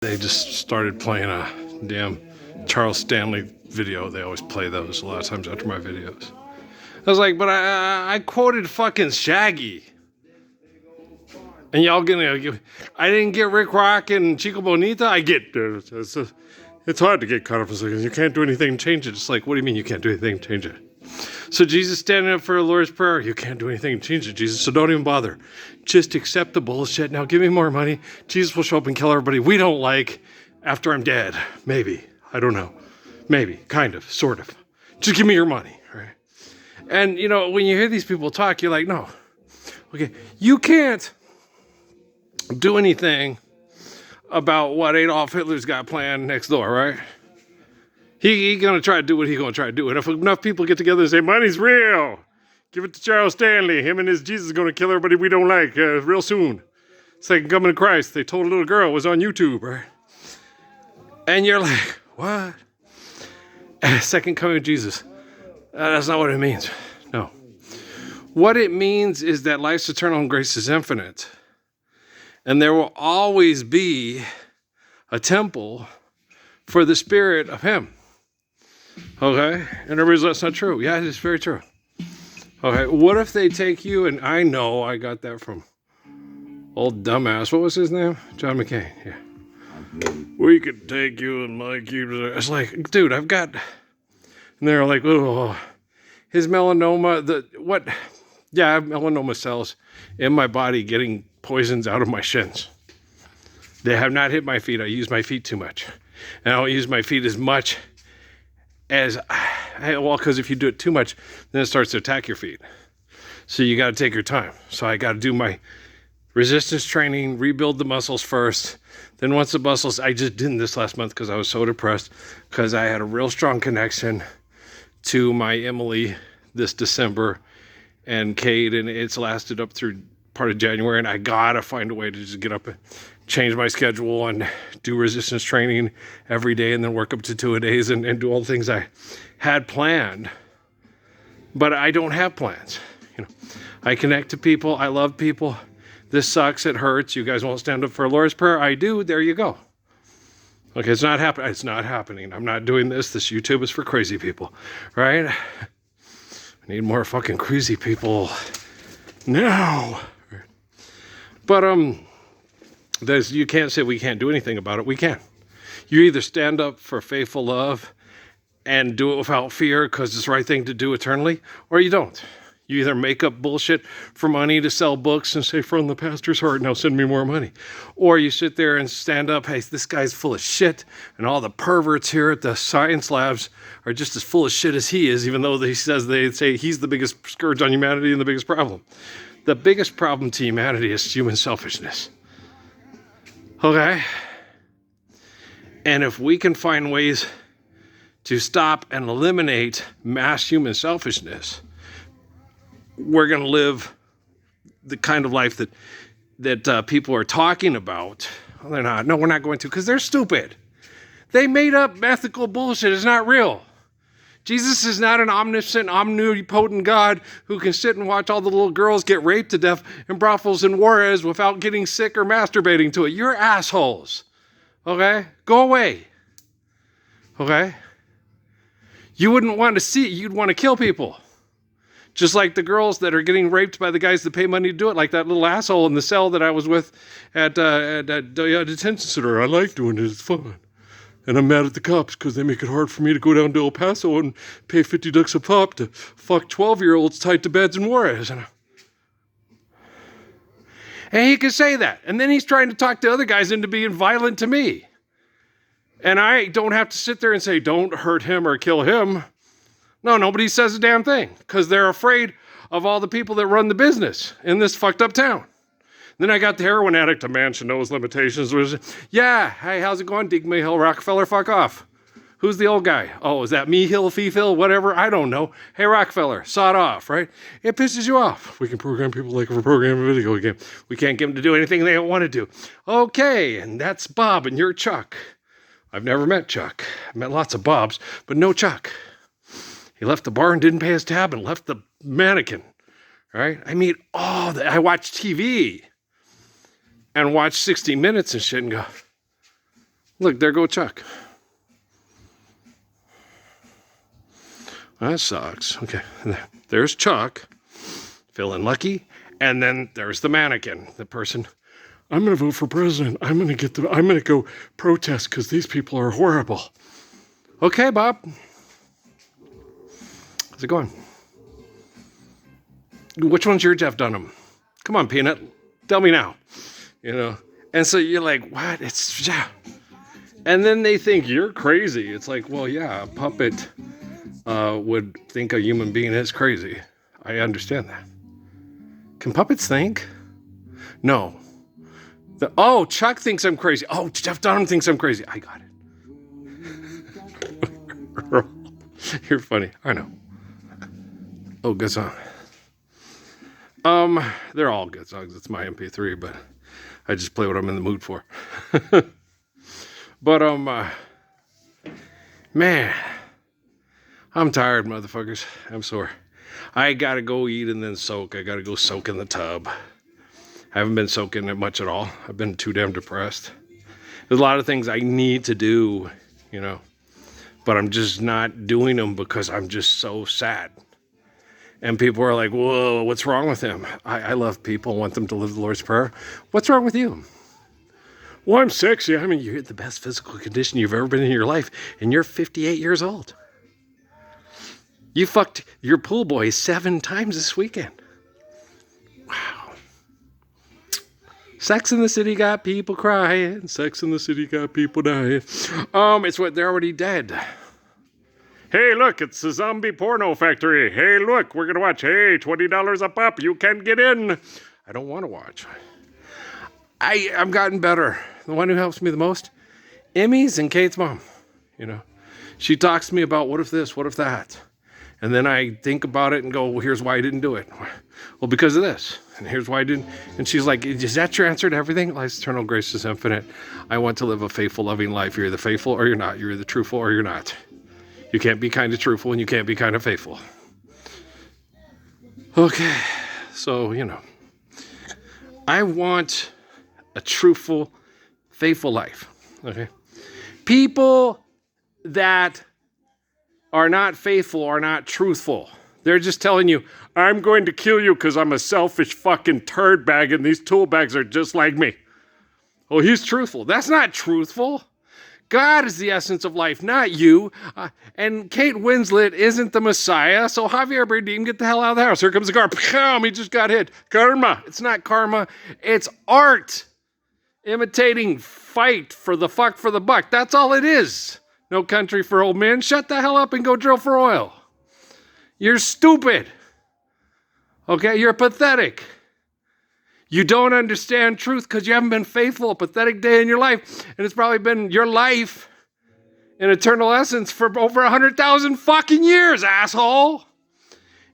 They just started playing a damn Charles Stanley video. They always play those a lot of times after my videos. I was like, but I quoted fucking Shaggy. And y'all gonna, I didn't get Rick Rock and Chico Bonita. I get, it's hard to get caught up in because you can't do anything to change it. It's like, what do you mean you can't do anything to change it? So Jesus standing up for the Lord's Prayer, you can't do anything to change it, Jesus, so don't even bother. Just accept the bullshit. Now give me more money. Jesus will show up and kill everybody we don't like after I'm dead. Maybe. I don't know. Maybe. Kind of. Sort of. Just give me your money. Right? And, you know, when you hear these people talk, you're like, no. Okay. You can't do anything about what Adolf Hitler's got planned next door, right? He gonna try to do what he gonna try to do. And if enough people get together and say, money's real, give it to Charles Stanley. Him and his Jesus are gonna kill everybody we don't like real soon. Second coming of Christ. They told a little girl it was on YouTube, right? And you're like, what? Second coming of Jesus. That's not what it means. No. What it means is that life's eternal and grace is infinite. And there will always be a temple for the spirit of him. Okay? And everybody's, that's not true. Yeah, it's very true. Okay, what if they take you, and I know I got that from old dumbass, what was his name? John McCain, yeah. We could take you and like you. It's like, dude, I've got, and they're like, oh, his melanoma, yeah, I have melanoma cells in my body getting poisons out of my shins. They have not hit my feet. I use my feet too much. And I don't use my feet as much as, well, because if you do it too much, then it starts to attack your feet. So you got to take your time. So I got to do my resistance training, rebuild the muscles first. Then once the muscles, I just didn't this last month because I was so depressed because I had a real strong connection to my Emily this December and Kate, and it's lasted up through part of January, and I got to find a way to just get up and change my schedule and do resistance training every day and then work up to 2 days and do all the things I had planned. But I don't have plans. You know, I connect to people. I love people. This sucks. It hurts. You guys won't stand up for a Lord's Prayer. I do. There you go. Okay, it's not happening. It's not happening. I'm not doing this. This YouTube is for crazy people, right? I need more fucking crazy people now. But you can't say we can't do anything about it. We can. You either stand up for faithful love and do it without fear because it's the right thing to do eternally, or you don't. You either make up bullshit for money to sell books and say, from the pastor's heart, now send me more money. Or you sit there and stand up, hey, this guy's full of shit, and all the perverts here at the science labs are just as full of shit as he is, even though they say he's the biggest scourge on humanity and the biggest problem. The biggest problem to humanity is human selfishness. Okay? And if we can find ways to stop and eliminate mass human selfishness, we're going to live the kind of life that people are talking about. Well, they're not. No, we're not going to, because they're stupid. They made up ethical bullshit. It's not real. Jesus is not an omniscient, omnipotent God who can sit and watch all the little girls get raped to death in brothels in Juarez without getting sick or masturbating to it. You're assholes. Okay? Go away. Okay? You wouldn't want to see it. You'd want to kill people. Just like the girls that are getting raped by the guys that pay money to do it, like that little asshole in the cell that I was with at detention center. I like doing it. It's fun. And I'm mad at the cops because they make it hard for me to go down to El Paso and pay $50 a pop to fuck 12-year-olds tied to beds in Juarez. And he can say that. And then he's trying to talk the other guys into being violent to me. And I don't have to sit there and say, don't hurt him or kill him. No, nobody says a damn thing because they're afraid of all the people that run the business in this fucked up town. Then I got the heroin addict. A man should know his limitations. Yeah, hey, how's it going? Dig me Hill, Rockefeller, fuck off. Who's the old guy? Oh, is that me, Hill, Fee-Phil, whatever? I don't know. Hey, Rockefeller, sawed off, right? It pisses you off. We can program people like we're programming a video game. We can't get them to do anything they don't want to do. Okay, and that's Bob, and you're Chuck. I've never met Chuck. I've met lots of Bobs, but no Chuck. He left the bar and didn't pay his tab and left the mannequin, right? I mean, I watch TV and watch 60 Minutes and shit and go, Look, there go Chuck. That sucks. Okay, there's Chuck, feeling lucky. And then there's the mannequin, the person. I'm going to vote for president. I'm going to go protest because these people are horrible. Okay, Bob. How's it going? Which one's your Jeff Dunham? Come on, Peanut. Tell me now. You know? And so you're like, what? It's, yeah. And then they think you're crazy. It's like, well, yeah, a puppet would think a human being is crazy. I understand that. Can puppets think? No. Chuck thinks I'm crazy. Oh, Jeff Dunham thinks I'm crazy. I got it. You're funny. I know. Oh, good song. They're all good songs. It's my MP3, but I just play what I'm in the mood for. But, man, I'm tired, motherfuckers. I'm sore. I gotta go eat and then soak. I gotta go soak in the tub. I haven't been soaking it much at all. I've been too damn depressed. There's a lot of things I need to do, you know, but I'm just not doing them because I'm just so sad. And people are like, whoa, what's wrong with him? I love people, want them to live the Lord's Prayer. What's wrong with you? Well, I'm sexy. I mean, you're in the best physical condition you've ever been in your life, and you're 58 years old. You fucked your pool boy 7 times this weekend. Wow. Sex in the City got people crying. Sex in the City got people dying. It's what they're already dead. Hey, look, it's a zombie porno factory. Hey, look, we're going to watch. Hey, $20 a pop. You can get in. I don't want to watch. I've gotten better. The one who helps me the most, Emmy's and Kate's mom. You know, she talks to me about what if this, what if that. And then I think about it and go, well, here's why I didn't do it. Well, because of this. And here's why I didn't. And she's like, is that your answer to everything? Life's eternal, grace is infinite. I want to live a faithful, loving life. You're either faithful or you're not. You're either truthful or you're not. You can't be kind of truthful and you can't be kind of faithful. Okay. So, you know, I want a truthful, faithful life. Okay. People that are not faithful are not truthful. They're just telling you, I'm going to kill you because I'm a selfish fucking turd bag and these tool bags are just like me. Oh, he's truthful. That's not truthful. God is the essence of life, not you. And Kate Winslet isn't the Messiah, so Javier Bardem, get the hell out of the house. Here comes the car. Pam, he just got hit. Karma. It's not karma. It's art. Imitating fight for the fuck for the buck. That's all it is. No Country for Old Men. Shut the hell up and go drill for oil. You're stupid. Okay, you're pathetic. You don't understand truth because you haven't been faithful a pathetic day in your life. And it's probably been your life in eternal essence for over 100,000 fucking years, asshole.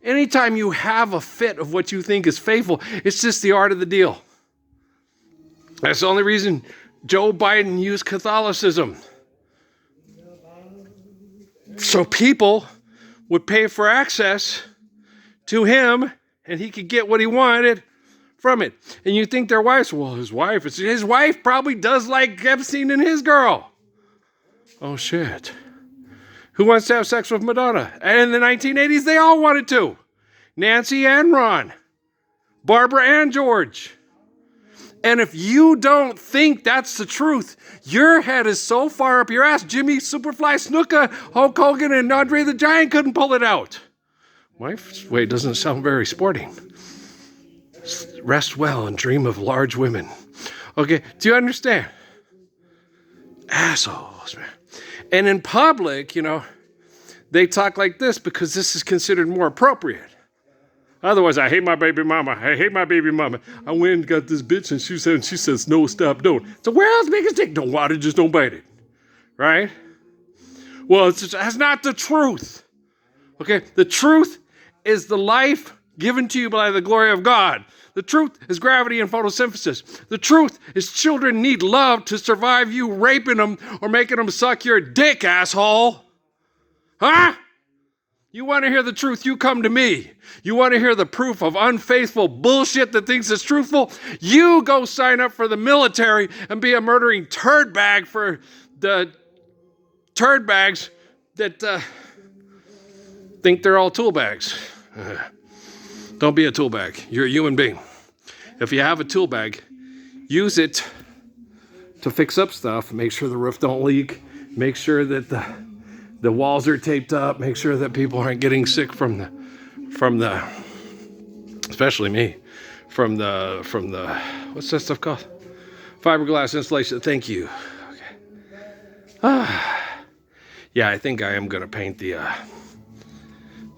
Anytime you have a fit of what you think is faithful, it's just the art of the deal. That's the only reason Joe Biden used Catholicism. So people would pay for access to him and he could get what he wanted from it. And you think their wives, well, his wife probably does like Epstein and his girl. Oh, shit. Who wants to have sex with Madonna? And in the 1980s, they all wanted to. Nancy and Ron. Barbara and George. And if you don't think that's the truth, your head is so far up your ass, Jimmy Superfly Snuka, Hulk Hogan, and Andre the Giant couldn't pull it out. My way doesn't sound very sporting. Rest well and dream of large women. Okay, do you understand? Assholes, man. And in public, you know, they talk like this because this is considered more appropriate. Otherwise, I hate my baby mama. I hate my baby mama. I went and got this bitch and she says, no, stop, don't. It's the world's biggest dick. Don't want it, just don't bite it. Right? Well, that's not the truth. Okay? The truth is the life given to you by the glory of God. The truth is gravity and photosynthesis. The truth is children need love to survive you raping them or making them suck your dick, asshole. Huh? You want to hear the truth? You come to me. You want to hear the proof of unfaithful bullshit that thinks it's truthful? You go sign up for the military and be a murdering turd bag for the turd bags that think they're all tool bags. Don't be a tool bag. You're a human being. If you have a tool bag, use it to fix up stuff. Make sure the roof don't leak. Make sure that the walls are taped up. Make sure that people aren't getting sick from the especially me, from the what's that stuff called? Fiberglass insulation. Thank you. Okay. Yeah, I think I am gonna paint the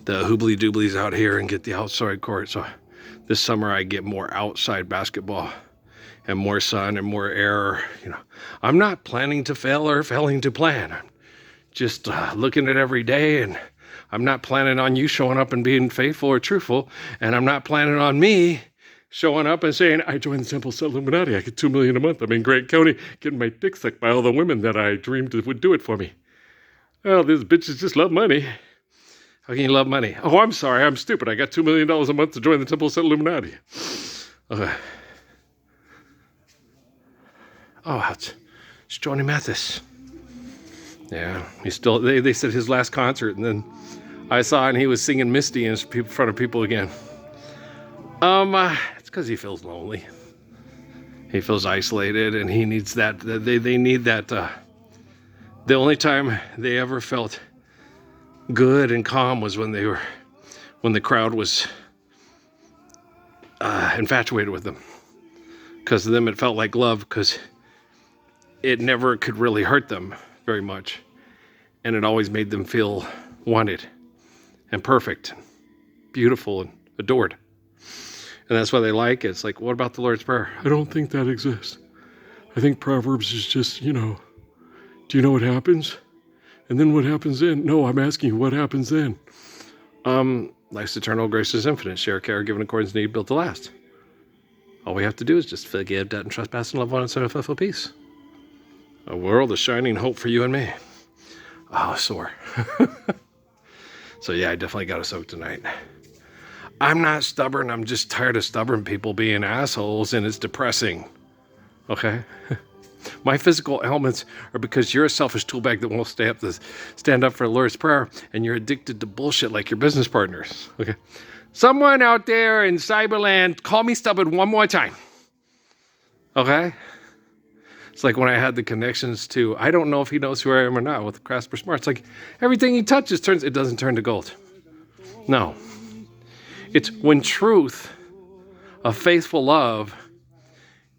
hoobly dooblies out here and get the outside court. So this summer I get more outside basketball and more sun and more air. You know, I'm not planning to fail or failing to plan. I'm just looking at every day, and I'm not planning on you showing up and being faithful or truthful. And I'm not planning on me showing up and saying, I joined the Temple Set Illuminati. I get $2 million a month. I'm in Grant County getting my dick sucked by all the women that I dreamed would do it for me. Well, these bitches just love money. How can you love money? Oh, I'm sorry. I'm stupid. I got $2 million a month to join the Temple Set Illuminati. Okay. Oh, it's Johnny Mathis. Yeah, he's still. They said his last concert, and then I saw, and he was singing Misty in front of people again. It's because he feels lonely. He feels isolated, and he needs that. They need that. The only time they ever felt good and calm was when the crowd was infatuated with them. Because to them, it felt like love, because it never could really hurt them very much. And it always made them feel wanted and perfect, and beautiful and adored. And that's why they like it. It's like, what about the Lord's Prayer? I don't think that exists. I think Proverbs is just, do you know what happens? And then what happens then? No, I'm asking you, what happens then? Life's eternal, grace is infinite. Share, care, given according to need, built to last. All we have to do is just forgive, debt, and trespass, and love one another, faithful peace. A world of shining hope for you and me. Oh, sore. So yeah, I definitely got to soak tonight. I'm not stubborn. I'm just tired of stubborn people being assholes, and it's depressing. Okay? My physical ailments are because you're a selfish tool bag that won't stand up for the Lord's Prayer, and you're addicted to bullshit like your business partners. Okay? Someone out there in Cyberland, call me stubborn one more time. Okay? It's like when I had the connections to, I don't know if he knows who I am or not, with the Casper Smart. It's like everything he touches it doesn't turn to gold. No. It's when truth, a faithful love,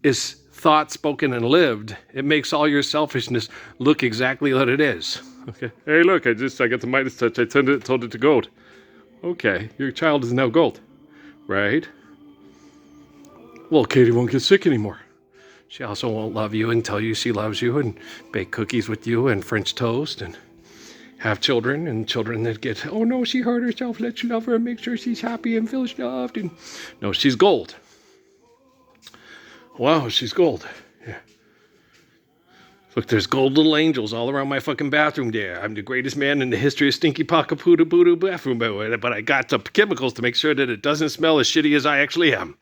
is thought, spoken, and lived, it makes all your selfishness look exactly what it is. Okay. Hey, look, I got the Midas touch. I told it to gold. Okay, your child is now gold, right? Well, Katie won't get sick anymore. She also won't love you and tell you she loves you and bake cookies with you and French toast and have children, and children that get, oh no, she hurt herself, let's love her and make sure she's happy and feels loved. And no, she's gold. Wow, she's gold. Yeah. Look, there's gold little angels all around my fucking bathroom there. I'm the greatest man in the history of stinky pocket poodoo boodoo bathroom, but I got the chemicals to make sure that it doesn't smell as shitty as I actually am.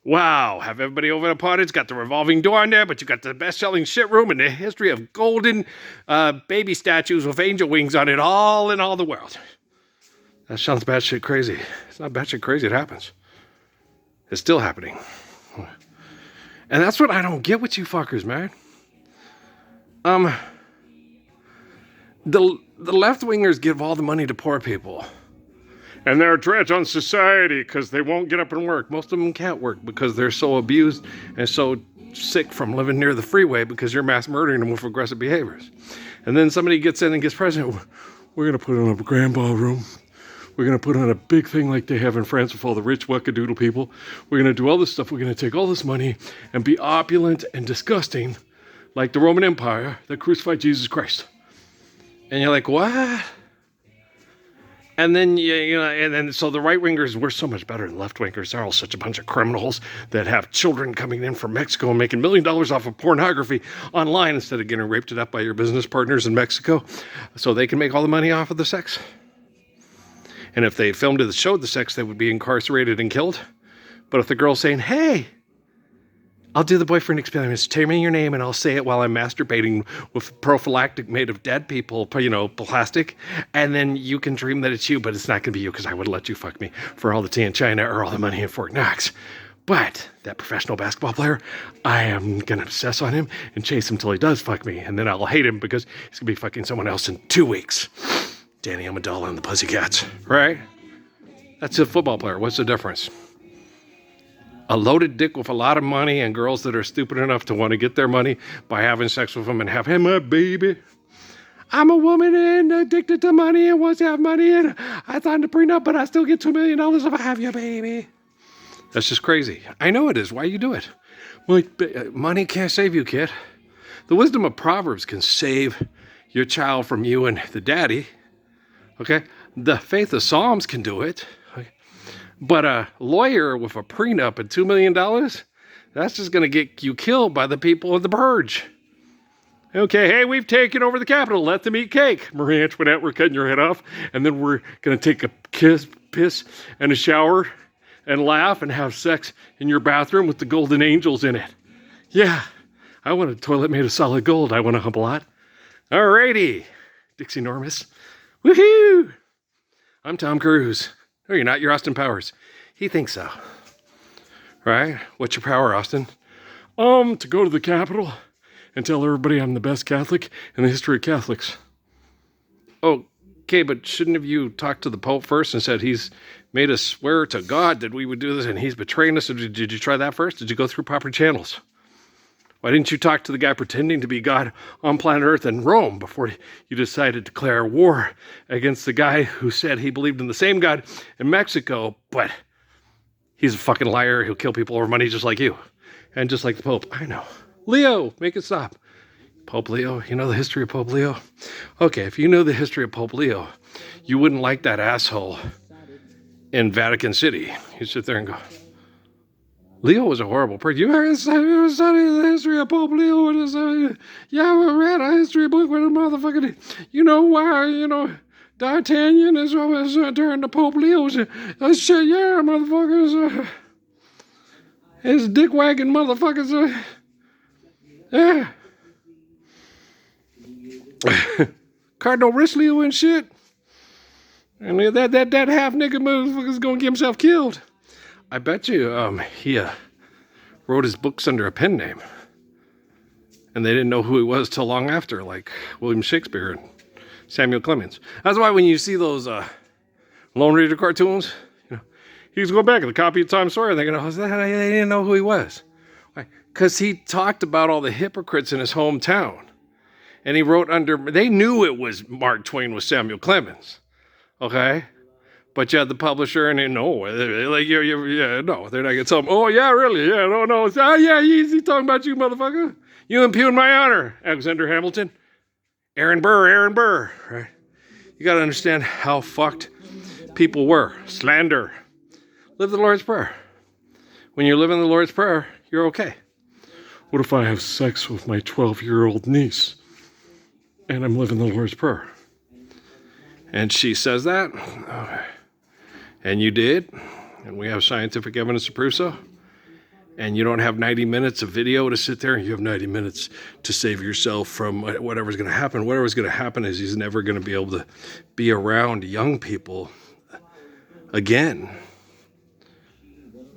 Wow, have everybody over the party. It's got the revolving door in there, but you got the best-selling shit room in the history of golden baby statues with angel wings on it, all in all the world. That sounds batshit crazy. It's not batshit crazy, it happens. It's still happening. And that's what I don't get with you fuckers, man. The left-wingers give all the money to poor people. And they're a dredge on society because they won't get up and work. Most of them can't work because they're so abused and so sick from living near the freeway because you're mass murdering them with aggressive behaviors. And then somebody gets in and gets president. We're going to put on a grand ballroom. We're going to put on a big thing like they have in France with all the rich wackadoodle people. We're going to do all this stuff. We're going to take all this money and be opulent and disgusting like the Roman Empire that crucified Jesus Christ. And you're like, what? And then, so the right-wingers, we're so much better than left-wingers. They're all such a bunch of criminals that have children coming in from Mexico and making $1 million off of pornography online instead of getting raped it up by your business partners in Mexico so they can make all the money off of the sex. And if they filmed it that showed the sex, they would be incarcerated and killed. But if the girl's saying, hey, I'll do the boyfriend experiments, tell me your name and I'll say it while I'm masturbating with prophylactic made of dead people, plastic, and then you can dream that it's you, but it's not going to be you because I would let you fuck me for all the tea in China or all the money in Fort Knox. But that professional basketball player, I am going to obsess on him and chase him till he does fuck me, and then I'll hate him because he's going to be fucking someone else in 2 weeks. Danny Amendola and the Pussycats, right? That's a football player. What's the difference? A loaded dick with a lot of money and girls that are stupid enough to want to get their money by having sex with him and have him a baby. I'm a woman and addicted to money and wants to have money and I signed a prenup, but I still get $2 million if I have your baby. That's just crazy. I know it is. Why you do it? Well, money can't save you, kid. The wisdom of Proverbs can save your child from you and the daddy. Okay? The faith of Psalms can do it. But a lawyer with a prenup and $2 million, that's just going to get you killed by the people of the purge. Okay, hey, we've taken over the Capitol. Let them eat cake. Marie Antoinette, we're cutting your head off. And then we're going to take a piss and a shower and laugh and have sex in your bathroom with the golden angels in it. Yeah, I want a toilet made of solid gold. I want a humble lot. Alrighty, Dixie Normus. Woohoo! I'm Tom Cruise. No, you're not. You're Austin Powers. He thinks so. Right? What's your power, Austin? To go to the Capitol and tell everybody I'm the best Catholic in the history of Catholics. Okay, but shouldn't have you talked to the Pope first and said he's made us swear to God that we would do this and he's betraying us? Or did you try that first? Did you go through proper channels? Why didn't you talk to the guy pretending to be God on planet Earth in Rome before you decided to declare war against the guy who said he believed in the same God in Mexico, but he's a fucking liar who'll kill people over money just like you and just like the Pope? I know. Leo, make it stop. Pope Leo, you know the history of Pope Leo? Okay, if you know the history of Pope Leo, you wouldn't like that asshole in Vatican City. You sit there and go, Leo was a horrible person. You ever study the history of Pope Leo? Yeah, I read a history book with a motherfucker. You know why, D'Artagnan is always during the Pope Leo's. Shit, yeah, motherfuckers. His dick wagging motherfuckers. Yeah. Cardinal Richelieu and shit. And that half nigga motherfucker's gonna get himself killed. I bet you he wrote his books under a pen name. And they didn't know who he was till long after, like William Shakespeare and Samuel Clemens. That's why when you see those Lone Ranger cartoons, he's going back to the copy of Tom Sawyer, they're going, they didn't know who he was. Why? Because he talked about all the hypocrites in his hometown. And he wrote under, they knew it was Mark Twain was Samuel Clemens. Okay? But you had the publisher, and they know, like, no, they're not going to tell him, oh, yeah, really, yeah, no, yeah, he's talking about you, motherfucker. You impugn my honor, Alexander Hamilton. Aaron Burr, right? You got to understand how fucked people were. Slander. Live the Lord's Prayer. When you're living the Lord's Prayer, you're okay. What if I have sex with my 12-year-old niece, and I'm living the Lord's Prayer? And she says that, okay. And you did, and we have scientific evidence to prove so, and you don't have 90 minutes of video to sit there, and you have 90 minutes to save yourself from whatever's going to happen. Whatever's going to happen is he's never going to be able to be around young people again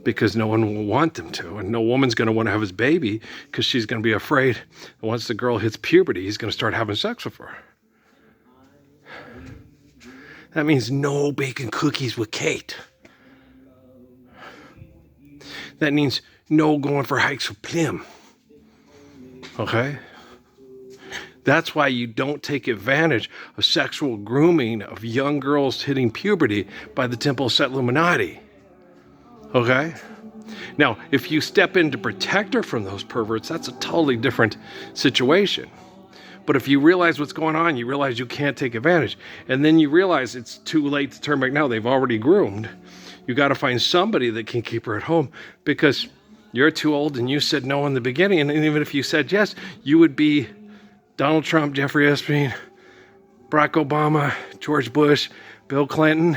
because no one will want them to, and no woman's going to want to have his baby because she's going to be afraid that once the girl hits puberty, he's going to start having sex with her. That means no baking cookies with Kate. That means no going for hikes with Plim. Okay? That's why you don't take advantage of sexual grooming of young girls hitting puberty by the Temple Set Illuminati. Okay? Now, if you step in to protect her from those perverts, that's a totally different situation. But if you realize what's going on, you realize you can't take advantage. And then you realize it's too late to turn back now. They've already groomed. You got to find somebody that can keep her at home because you're too old and you said no in the beginning. And even if you said yes, you would be Donald Trump, Jeffrey Epstein, Barack Obama, George Bush, Bill Clinton,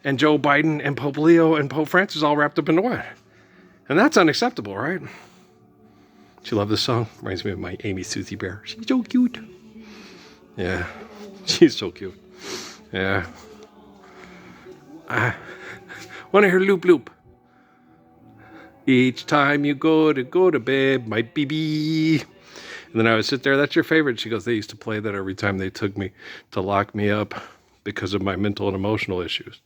and Joe Biden and Pope Leo and Pope Francis all wrapped up into one. And that's unacceptable, right? Do you love this song? Reminds me of my Amy Susie Bear. She's so cute. Yeah, she's so cute. Yeah. I want to hear Loop Loop. Each time you go to bed, my baby. And then I would sit there, that's your favorite? She goes, they used to play that every time they took me to lock me up because of my mental and emotional issues.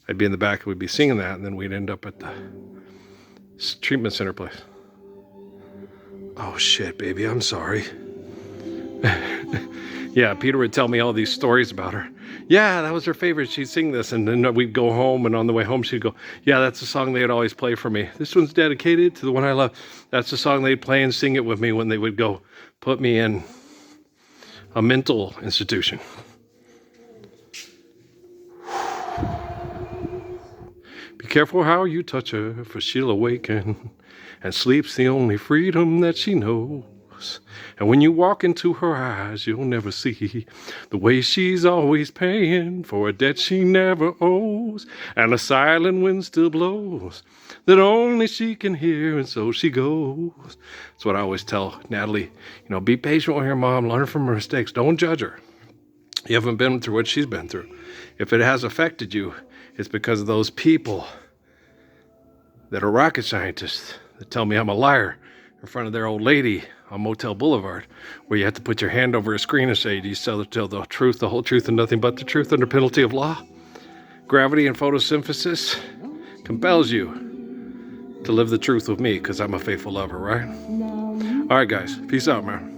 I'd be in the back and we'd be singing that, and then we'd end up at the treatment center place. Oh shit, baby, I'm sorry. Yeah, Peter would tell me all these stories about her. Yeah, that was her favorite. She'd sing this, and then we'd go home, and on the way home, she'd go, yeah, that's the song they'd always play for me. This one's dedicated to the one I love. That's the song they'd play and sing it with me when they would go put me in a mental institution. Be careful how you touch her, for she'll awaken, and sleep's the only freedom that she knows. And when you walk into her eyes, you'll never see the way she's always paying for a debt she never owes. And a silent wind still blows that only she can hear, and so she goes. That's what I always tell Natalie. You know, be patient with your mom, learn from her mistakes, don't judge her. You haven't been through what she's been through. If it has affected you, it's because of those people that are rocket scientists that tell me I'm a liar in front of their old lady on Motel Boulevard, where you have to put your hand over a screen and say, do you tell the truth, the whole truth, and nothing but the truth under penalty of law? Gravity and photosynthesis compels you to live the truth with me because I'm a faithful lover, right? All right, guys. Peace out, man.